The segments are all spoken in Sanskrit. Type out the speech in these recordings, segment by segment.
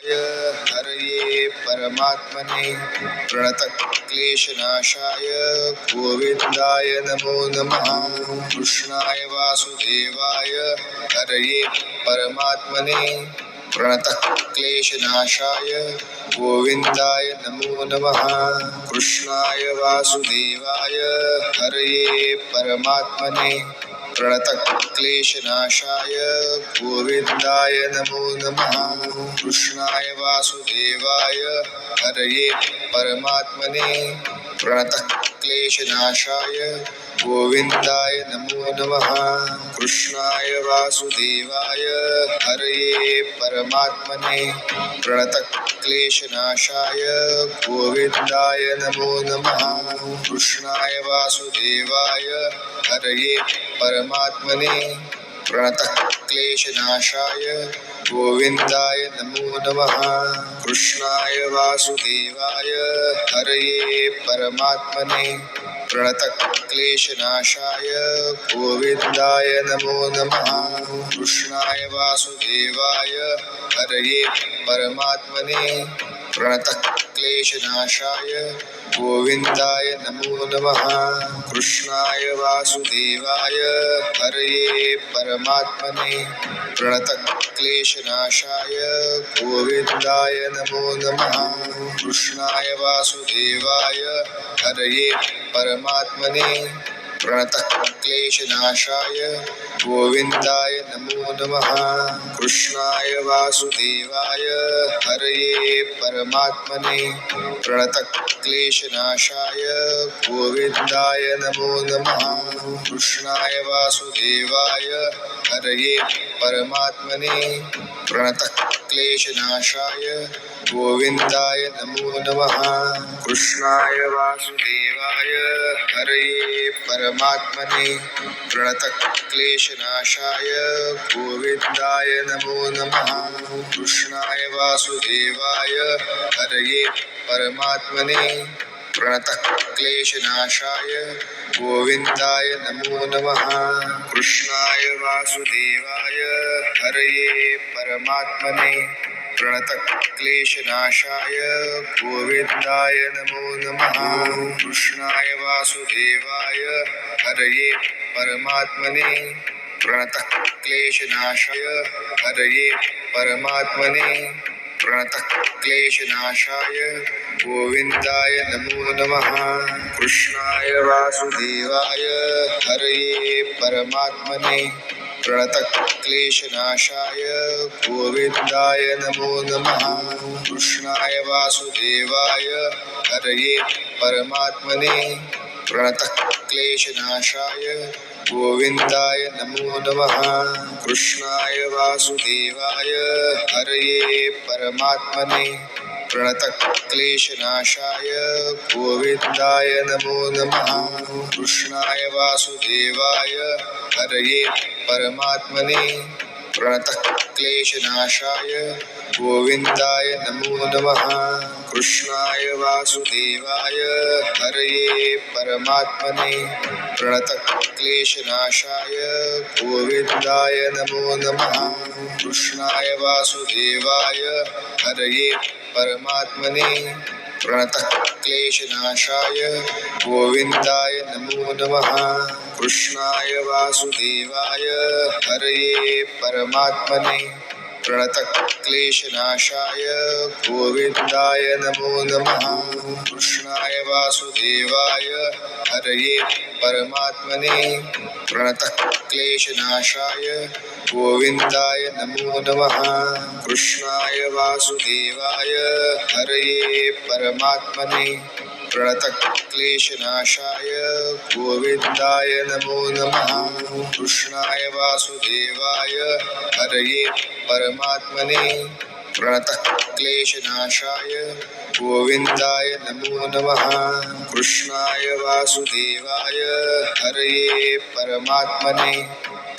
हरये परमात्मने प्रणतक्लेशनाशाय गोविन्दाय नमो नमः। कृष्णाय वासुदेवाय हरये परमात्मने प्रणतक्लेशनाशाय गोविन्दाय नमो नमः। कृष्णाय वासुदेवाय हरये परमात्मने प्रणतक्लेशनाशाय गोविन्दाय नमो नमः। कृष्णाय वासुदेवाय हरये परमात्मने प्रणतक्लेशनाशाय गोविन्दाय नमो नमः। कृष्णाय वासुदेवाय हरये परमात्मने प्रणतक्लेशनाशाय गोविन्दाय नमो नमः। कृष्णाय वासुदेवाय हरये परमात्मने प्रणतक्लेशनाशाय गोविन्दाय नमो नमः। कृष्णाय वासुदेवाय हरये परमात्मने प्रणतक्लेशनाशाय गोविन्दाय नमो नमः। कृष्णाय वासुदेवाय हरये परमात्मने प्रणतक्लेशनाशाय गोविन्दाय नमो नमः। कृष्णाय वासुदेवाय हरये परमात्मने प्रणतक्लेशनाशाय गोविन्दाय नमो नमः। कृष्णाय वासुदेवाय हरये परमात्मने प्रणतक्लेशनाशाय गोविन्दाय नमो नमः। कृष्णाय वासुदेवाय हरये परमात्मने प्रणतक्लेशनाशाय गोविन्दाय नमो नमः। कृष्णाय वासुदेवाय हरये परमात्मने प्रणतक्लेशनाशाय गोविन्दाय नमो नमः। कृष्णाय वासुदेवाय हरये परमात्मने प्रणतक्लेशनाशाय गोविन्दाय नमो नमः। कृष्णाय वासुदेवाय हरये परमात्मने प्रणतक्लेशनाशाय गोविन्दाय नमो नमः। कृष्णाय वासुदेवाय हरये परमात्मने प्रणतक्लेशनाशाय गोविन्दाय नमो नमः। कृष्णाय वासुदेवाय हरये परमात्मने प्रणतक्लेशनाशाय हरये परमात्मने प्रणतक्लेशनाशाय गोविन्दाय नमो नमः। कृष्णाय वासुदेवाय हरये परमात्मने प्रणतक्लेशनाशाय गोविन्दाय नमो नमः। कृष्णाय वासुदेवाय हरये परमात्मने प्रणतक्लेशनाशाय गोविन्दाय नमो नमः। कृष्णाय वासुदेवाय हरये परमात्मने प्रणतक्लेशनाशाय गोविन्दाय नमो नमः। कृष्णाय वासुदेवाय हरये परमात्मने प्रणतक्लेशनाशाय गोविन्दाय नमो नमः। कृष्णाय वासुदेवाय हरये परमात्मने प्रणतक्लेशनाशाय गोविन्दाय नमो नमः। कृष्णाय वासुदेवाय हरये परमात्मने प्रणतक्लेशनाशाय गोविन्दाय नमो नमः। कृष्णाय वासुदेवाय हरये परमात्मने प्रणतक्लेशनाशाय गोविन्दाय नमो नमः। कृष्णाय वासुदेवाय हरये परमात्मने प्रणतक्लेशनाशाय गोविन्दाय नमो नमः। कृष्णाय वासुदेवाय हरये परमात्मने प्रणतक्लेशनाशाय गोविन्दाय नमो नमः। कृष्णाय वासुदेवाय हरये परमात्मने प्रणतक्लेशनाशाय गोविन्दाय नमो नमः। कृष्णाय वासुदेवाय हरये परमात्मने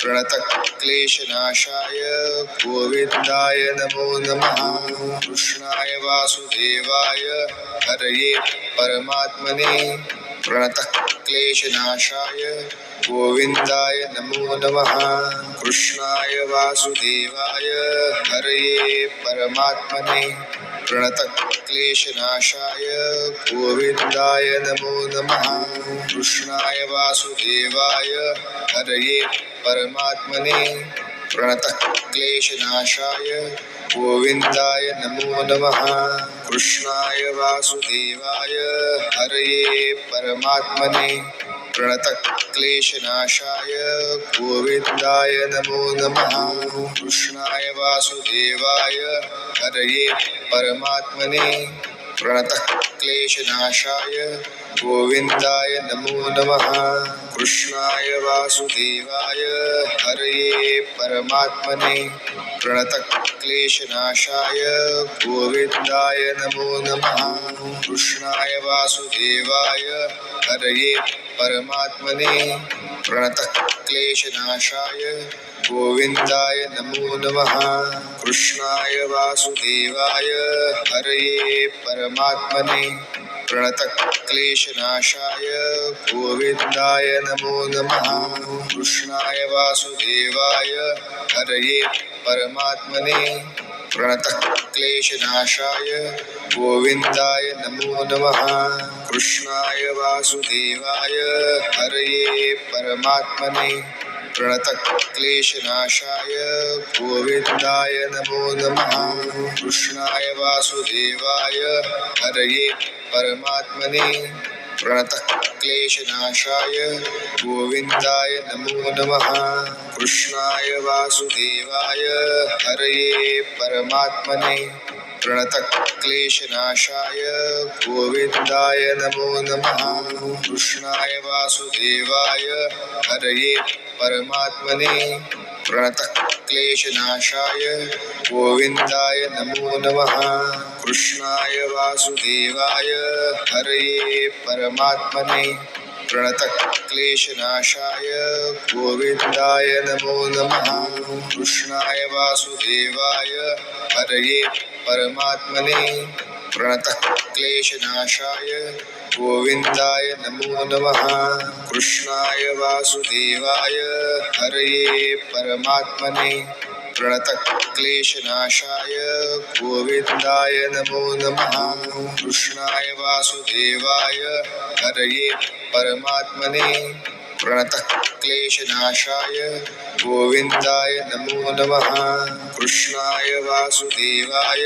प्रणतक्लेशनाशाय गोविन्दाय नमो नमः। कृष्णाय वासुदेवाय हरये परमात्मने प्रणतक्लेशनाशाय गोविन्दाय नमो नमः। कृष्णाय वासुदेवाय हरये परमात्मने प्रणतक्लेशनाशाय गोविन्दाय नमो नमः। कृष्णाय वासुदेवाय हरये परमात्मने प्रणतक्लेशनाशाय गोविन्दाय नमो नमः। कृष्णाय वासुदेवाय हरये परमात्मने प्रणतक्लेशनाशाय गोविन्दाय नमो नमः। कृष्णाय वासुदेवाय हरये परमात्मने प्रणतक्लेशनाशाय गोविन्दाय नमो नमः। कृष्णाय वासुदेवाय हरये परमात्मने प्रणतक्लेशनाशाय गोविन्दाय नमो नमः। कृष्णाय वासुदेवाय हरये परमात्मने प्रणतक्लेशनाशाय गोविन्दाय नमो नमः। कृष्णाय वासुदेवाय हरये परमात्मने प्रणतक्लेशनाशाय गोविन्दाय नमो नमः। कृष्णाय वासुदेवाय हरये परमात्मने प्रणतक्लेशनाशाय गोविन्दाय नमो नमः। कृष्णाय वासुदेवाय हरये परमात्मने प्रणतक्लेशनाशाय गोविन्दाय नमो नमः। कृष्णाय वासुदेवाय हरये परमात्मने प्रणतक्लेशनाशाय गोविन्दाय नमो नमः। कृष्णाय वासुदेवाय हरये परमात्मने प्रणतक्लेशनाशाय गोविन्दाय नमो नमः। कृष्णाय वासुदेवाय हरये परमात्मने प्रणतक्लेशनाशाय गोविन्दाय नमो नमः। कृष्णाय वासुदेवाय हरये परमात्मने प्रणतक्लेशनाशाय गोविन्दाय नमो नमः। कृष्णाय वासुदेवाय हरये परमात्मने प्रणतक्लेशनाशाय गोविन्दाय नमो नमः। कृष्णाय वासुदेवाय हरये परमात्मने प्रणतक्लेशनाशाय गोविन्दाय नमो नमः। कृष्णाय वासुदेवाय हरये परमात्मने प्रणतक्लेशनाशाय गोविन्दाय नमो नमः। कृष्णाय वासुदेवाय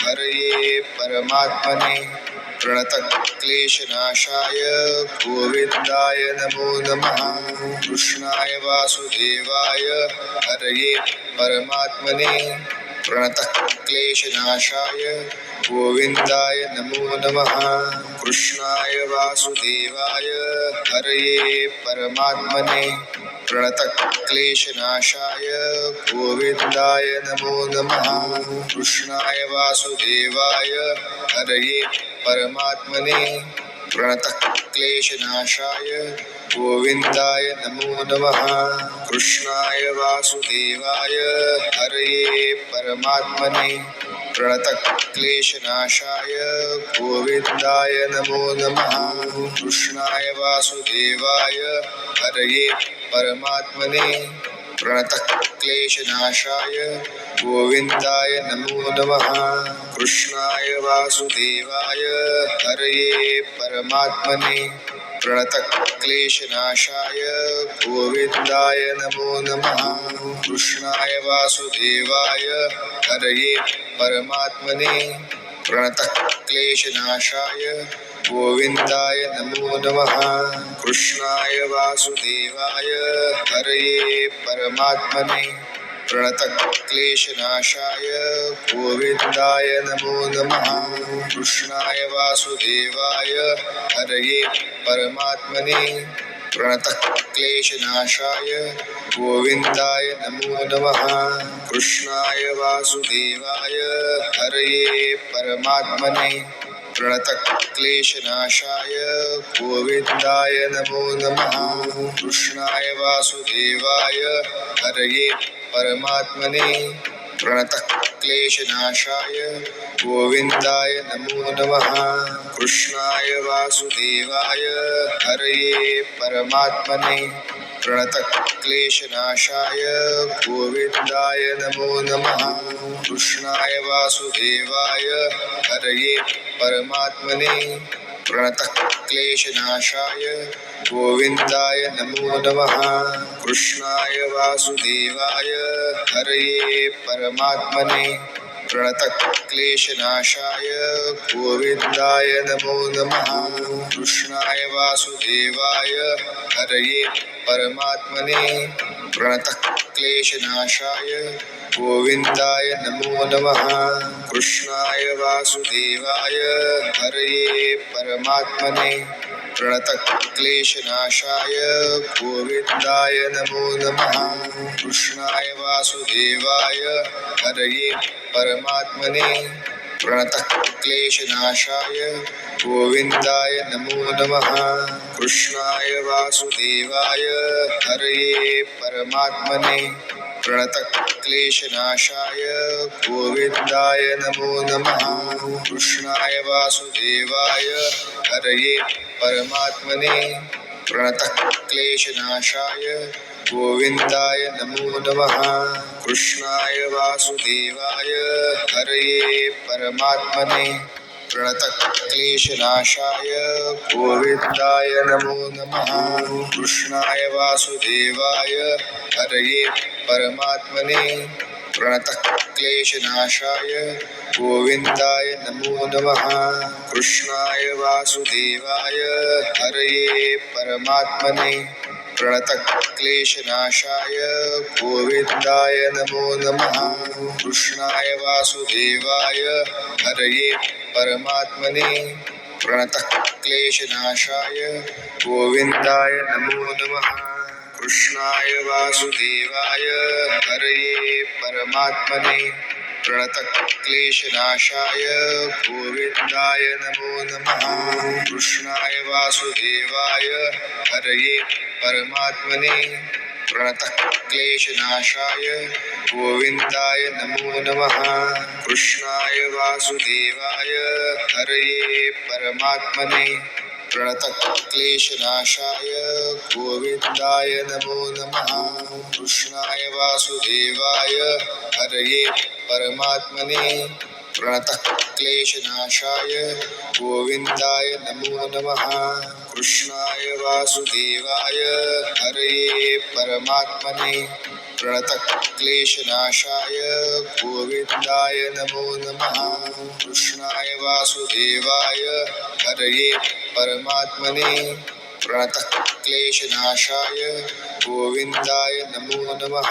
हरये परमात्मने प्रणतक्लेशनाशाय गोविन्दाय नमो नमः। कृष्णाय वासुदेवाय हरये परमात्मने प्रणतक्लेशनाशाय गोविन्दाय नमो नमः। कृष्णाय वासुदेवाय हरये परमात्मने प्रणतक्लेशनाशाय गोविन्दाय नमो नमः। कृष्णाय वासुदेवाय हरये परमात्मने प्रणतक्लेशनाशाय गोविन्दाय नमो नमः। कृष्णाय वासुदेवाय हरये परमात्मने प्रणतक्लेशनाशाय गोविन्दाय नमो नमः। कृष्णाय वासुदेवाय हरये परमात्मने प्रणतक्लेशनाशाय गोविन्दाय नमो नमः। कृष्णाय वासुदेवाय हरये परमात्मने प्रणतक्लेशनाशाय गोविन्दाय नमो नमः। कृष्णाय वासुदेवाय हरये परमात्मने प्रणतक्लेशनाशाय गोविन्दाय नमो नमः। कृष्णाय वासुदेवाय हरये परमात्मने प्रणतक्लेशनाशाय गोविन्दाय नमो नमः। कृष्णाय वासुदेवाय हरये परमात्मने प्रणतक्लेशनाशाय गोविन्दाय नमो नमः। कृष्णाय वासुदेवाय हरये परमात्मने प्रणतक्लेशनाशाय गोविन्दाय नमो नमः। कृष्णाय वासुदेवाय हरये परमात्मने प्रणतक्लेशनाशाय गोविन्दाय नमो नमः। कृष्णाय वासुदेवाय हरये परमात्मने प्रणतक्लेशनाशाय गोविन्दाय नमो नमः। कृष्णाय वासुदेवाय हरये परमात्मने प्रणतक्लेशनाशाय गोविन्दाय नमो नमः। कृष्णाय वासुदेवाय हरये परमात्मने प्रणतक्लेशनाशाय गोविन्दाय नमो नमः। कृष्णाय वासुदेवाय हरये परमात्मने प्रणतक्लेशनाशाय गोविन्दाय नमो नमः। कृष्णाय वासुदेवाय हरये परमात्मने प्रणतक्लेशनाशाय गोविन्दाय नमो नमः। कृष्णाय वासुदेवाय हरये परमात्मने प्रणतक्लेशनाशाय गोविन्दाय नमो नमः। कृष्णाय वासुदेवाय हरये परमात्मने प्रणतक्लेशनाशाय गोविन्दाय नमो नमः। कृष्णाय वासुदेवाय हरये परमात्मने प्रणतक्लेशनाशाय गोविन्दाय नमो नमः। कृष्णाय वासुदेवाय हरये परमात्मने प्रणतक्लेशनाशाय गोविन्दाय नमो नमः। कृष्णाय वासुदेवाय हरये परमात्मने प्रणतक्लेशनाशाय गोविन्दाय नमो नमः। कृष्णाय वासुदेवाय हरये परमात्मने प्रणतक्लेशनाशाय गोविन्दाय नमो नमः। कृष्णाय वासुदेवाय हरये परमात्मने प्रणतक्लेशनाशाय गोविन्दाय नमो नमः। कृष्णाय वासुदेवाय हरये परमात्मने प्रणतक्लेशनाशाय गोविन्दाय नमो नमः। कृष्णाय वासुदेवाय हरये परमात्मने प्रणतक्लेशनाशाय गोविन्दाय नमो नमः। कृष्णाय वासुदेवाय हरये परमात्मने प्रणतक्लेशनाशाय गोविन्दाय नमो नमः। कृष्णाय वासुदेवाय हरये परमात्मने प्रणतक्लेशनाशाय गोविन्दाय नमो नमः। कृष्णाय वासुदेवाय हरये परमात्मने प्रणतक्लेशनाशाय गोविन्दाय नमो नमः। कृष्णाय वासुदेवाय हरये परमात्मने प्रणतक्लेशनाशाय गोविन्दाय नमो नमः।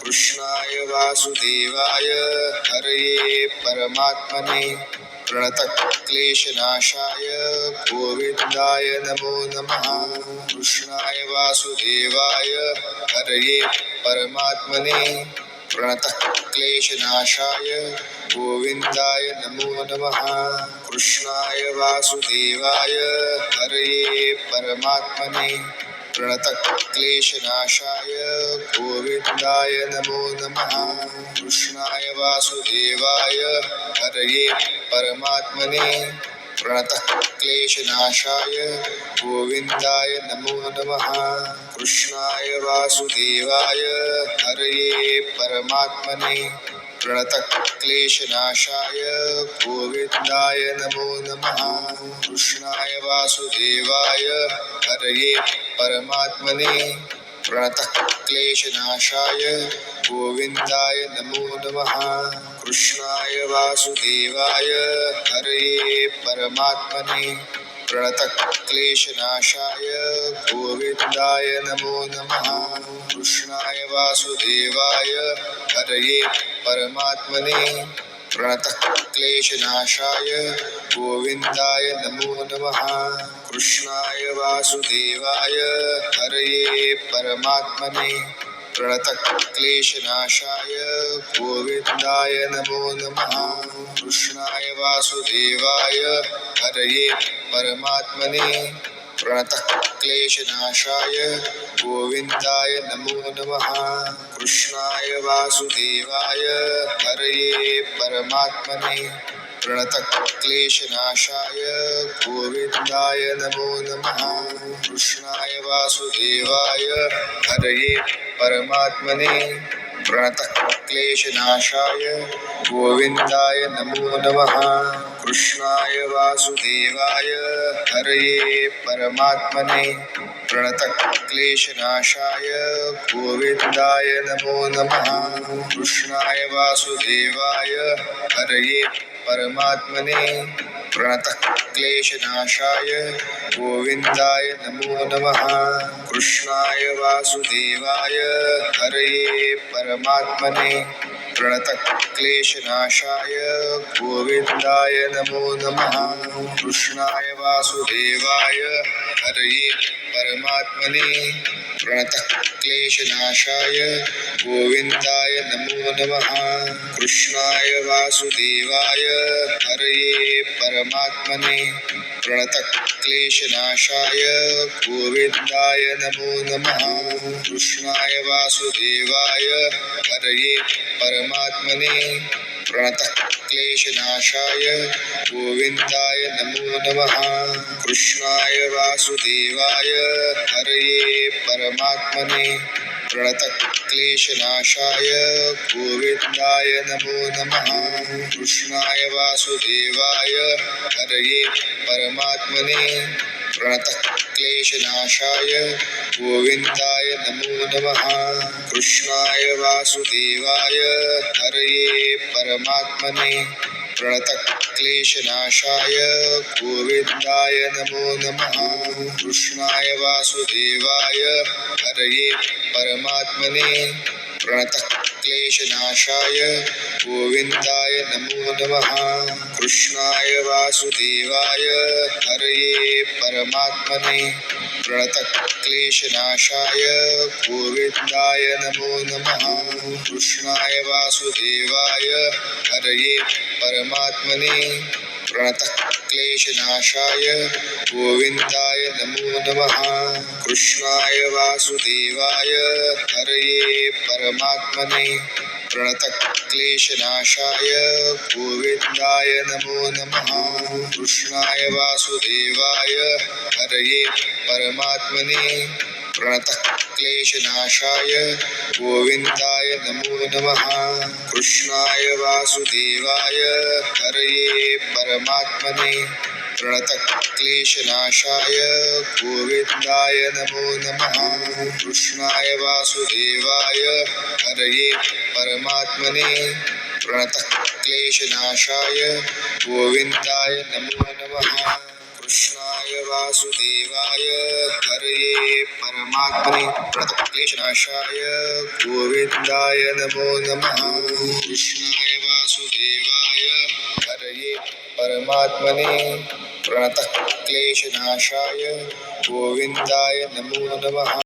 कृष्णाय वासुदेवाय हरये परमात्मने प्रणतक्लेशनाशाय गोविन्दाय नमो नमः। कृष्णाय वासुदेवाय हरये परमात्मने प्रणतक्लेशनाशाय गोविन्दाय नमो नमः। कृष्णाय वासुदेवाय हरये परमात्मने प्रणतक्लेशनाशाय गोविन्दाय नमो नमः। कृष्णाय वासुदेवाय हरये परमात्मने प्रणतक्लेशनाशाय गोविन्दाय नमो नमः। कृष्णाय वासुदेवाय हरये परमात्मने प्रणतक्लेशनाशाय गोविन्दाय नमो नमः। कृष्णाय वासुदेवाय हरये परमात्मने प्रणतक्लेशनाशाय गोविन्दाय नमो नमः। कृष्णाय वासुदेवाय हरये परमात्मने प्रणतक्लेशनाशाय गोविन्दाय नमो नमः। कृष्णाय वासुदेवाय हरये परमात्मने प्रणतक्लेशनाशाय गोविन्दाय नमो नमः। कृष्णाय वासुदेवाय हरये परमात्मने प्रणतक्लेशनाशाय गोविन्दाय नमो नमः। कृष्णाय वासुदेवाय हरये परमात्मने प्रणतक्लेशनाशाय गोविन्दाय नमो नमः। कृष्णाय वासुदेवाय हरये परमात्मने प्रणतक्लेशनाशाय गोविन्दाय नमो नमः। कृष्णाय वासुदेवाय हरये परमात्मने प्रणतः क्लेशनाशाय गोविन्दाय नमो नमः। कृष्णाय वासुदेवाय हरये परमात्मने प्रणतः क्लेशनाशाय गोविन्दाय नमो नमः। कृष्णाय वासुदेवाय हरये परमात्मने प्रणतः क्लेशनाशाय गोविन्दाय नमो नमः। कृष्णाय वासुदेवाय हरये परमात्मने प्रणतः क्लेशनाशाय गोविन्दाय नमो नमः। कृष्णाय वासुदेवाय हरये परमात्मने प्रणतः क्लेशनाशाय गोविन्दाय नमो नमः। कृष्णाय वासुदेवाय हरये परमात्मने प्रणतः क्लेशनाशाय गोविन्दाय नमो नमः। कृष्णाय वासुदेवाय हरये परमात्मने प्रणतः क्लेशनाशाय गोविन्दाय नमो नमः। कृष्णाय वासुदेवाय हरये परमात्मने प्रणतः क्लेशनाशाय गोविन्दाय नमो नमः। कृष्णाय वासुदेवाय हरये परमात्मने प्रणतः क्लेशनाशाय गोविन्दाय नमो नमः। कृष्णाय वासुदेवाय हरये परमात्मने प्रणतः क्लेशनाशाय गोविन्दाय नमो नमः। कृष्णाय वासुदेवाय हरये परमात्मने प्रणतः क्लेशनाशाय गोविन्दाय नमो नमः। कृष्णाय वासुदेवाय हरये परमात्मने प्रणतः क्लेशनाशाय गोविन्दाय नमो नमः। कृष्णाय वासुदेवाय हरये परमात्मने प्रणतः क्लेशनाशाय गोविन्दाय नमो नमः। कृष्णाय वासुदेवाय हरये परमात्मने प्रणतः क्लेशनाशाय गोविन्दाय नमो नमः। कृष्णाय वासुदेवाय हरये परमात्मने प्रणतः क्लेशनाशाय गोविन्दाय नमो नमः। कृष्णाय वासुदेवाय हरये परमात्मने प्रणतः क्लेशनाशाय गोविन्दाय नमो नमः। कृष्णाय वासुदेवाय हरये परमात्मने प्रणतः क्लेशनाशाय गोविन्दाय नमो नमः। कृष्णाय वासुदेवाय हरये परमात्मने प्रणतः क्लेशनाशाय गोविन्दाय नमो नमः। कृष्णाय वासुदेवाय हरये परमात्मने प्रणतः क्लेशनाशाय गोविन्दाय नमो नमः।